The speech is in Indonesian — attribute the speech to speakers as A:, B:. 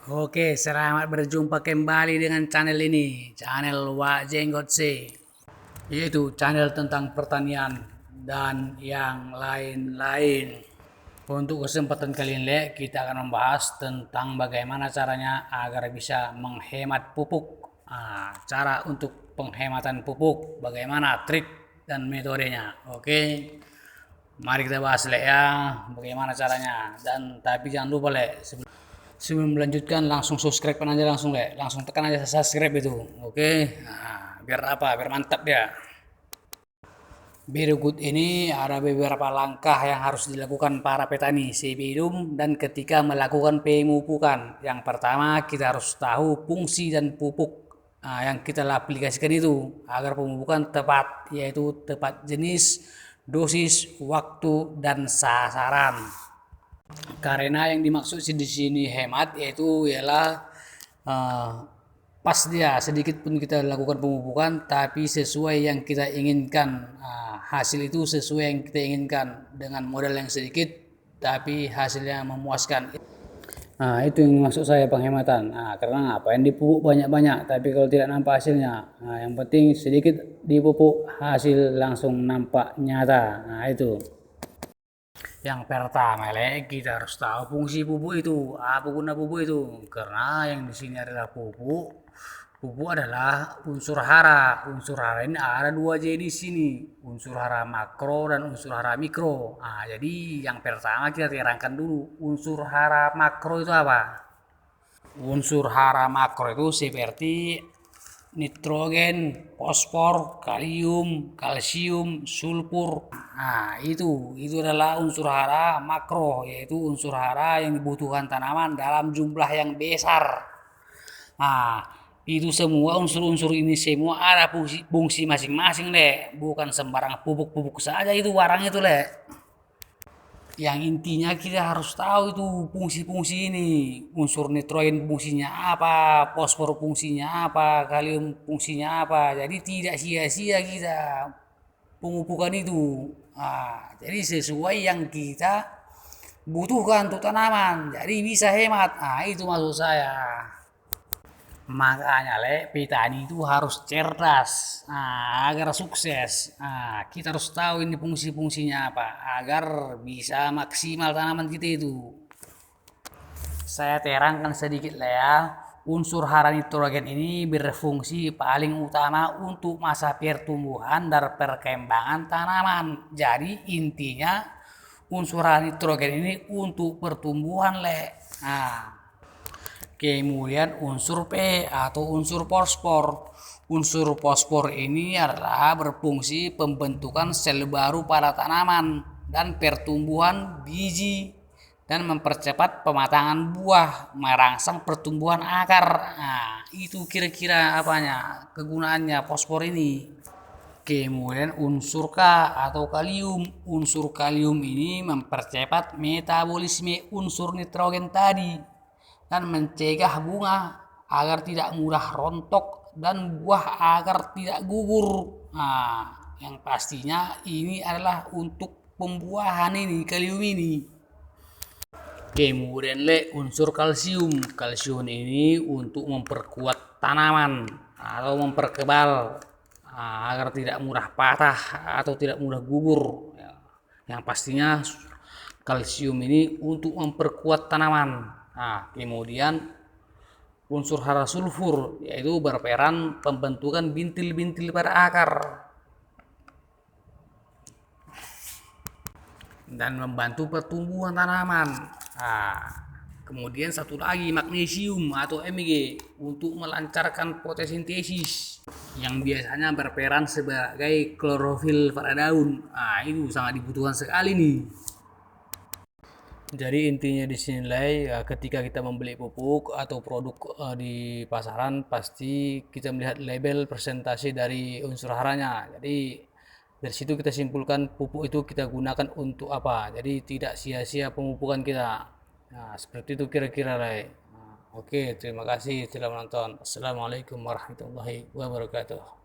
A: Oke, selamat berjumpa kembali dengan channel ini, channel Wak Jenggotse, yaitu channel tentang pertanian dan yang lain-lain. Untuk kesempatan kali ini, kita akan membahas tentang bagaimana caranya agar bisa menghemat pupuk. Cara untuk penghematan pupuk, bagaimana trik dan metodenya. Oke, mari kita bahas ya, bagaimana caranya. Dan tapi jangan lupa sebelum melanjutkan langsung subscribe aja langsung tekan aja subscribe itu, oke. Biar mantap dia. Berikut ini ada beberapa langkah yang harus dilakukan para petani sebelum dan ketika melakukan pemupukan. Yang pertama, kita harus tahu fungsi dan pupuk yang kita aplikasikan itu agar pemupukan tepat, yaitu tepat jenis, dosis, waktu, dan sasaran. Karena yang dimaksud di sini hemat yaitu ialah pas dia sedikit pun kita lakukan pemupukan tapi sesuai yang kita inginkan, hasil itu sesuai yang kita inginkan dengan modal yang sedikit tapi hasilnya memuaskan. Itu yang maksud saya penghematan. Karena apa yang dipupuk banyak-banyak tapi kalau tidak nampak hasilnya, yang penting sedikit dipupuk hasil langsung nampak nyata. Itu yang pertama, kita harus tahu fungsi pupuk itu, apa guna pupuk itu. Karena yang di sini adalah pupuk. Pupuk adalah unsur hara. Unsur hara ini ada dua jenis ini, unsur hara makro dan unsur hara mikro. Jadi yang pertama kita terangkan dulu, unsur hara makro itu apa? Unsur hara makro itu seperti nitrogen, fosfor, kalium, kalsium, sulfur. Itu adalah unsur hara makro, yaitu unsur hara yang dibutuhkan tanaman dalam jumlah yang besar. Itu semua unsur-unsur ini semua ada fungsi masing-masing, bukan sembarang pupuk-pupuk saja itu barang itu, Yang intinya kita harus tahu itu fungsi-fungsi ini. Unsur nitrogen fungsinya apa, fosfor fungsinya apa, kalium fungsinya apa. Jadi tidak sia-sia kita pemupukan itu. Jadi sesuai yang kita butuhkan untuk tanaman. Jadi bisa hemat. Itu maksud saya. Makanya petani itu harus cerdas agar sukses. Kita harus tahu ini fungsi-fungsinya apa agar bisa maksimal tanaman kita itu. Saya terangkan sedikit ya. Unsur hara nitrogen ini berfungsi paling utama untuk masa pertumbuhan dan perkembangan tanaman. Jadi intinya unsur hara nitrogen ini untuk pertumbuhan, Kemudian unsur P atau unsur fosfor. Unsur fosfor ini adalah berfungsi pembentukan sel baru pada tanaman dan pertumbuhan biji dan mempercepat pematangan buah, merangsang pertumbuhan akar. Itu kira-kira apanya, kegunaannya fosfor ini. Kemudian unsur K atau kalium. Unsur kalium ini mempercepat metabolisme unsur nitrogen tadi dan mencegah bunga agar tidak mudah rontok dan buah agar tidak gugur. Yang pastinya ini adalah untuk pembuahan ini, kalium ini. Kemudian unsur kalsium. Kalsium ini untuk memperkuat tanaman atau memperkebal agar tidak mudah patah atau tidak mudah gugur. Yang pastinya kalsium ini untuk memperkuat tanaman. Kemudian unsur hara sulfur yaitu berperan pembentukan bintil-bintil pada akar dan membantu pertumbuhan tanaman. Kemudian satu lagi magnesium atau Mg untuk melancarkan fotosintesis yang biasanya berperan sebagai klorofil pada daun. Itu sangat dibutuhkan sekali nih. Jadi intinya di sini ketika kita membeli pupuk atau produk di pasaran pasti kita melihat label presentasi dari unsur haranya. Jadi dari situ kita simpulkan pupuk itu kita gunakan untuk apa. Jadi tidak sia-sia pemupukan kita. Seperti itu kira-kira Oke, terima kasih telah menonton. Assalamualaikum warahmatullahi wabarakatuh.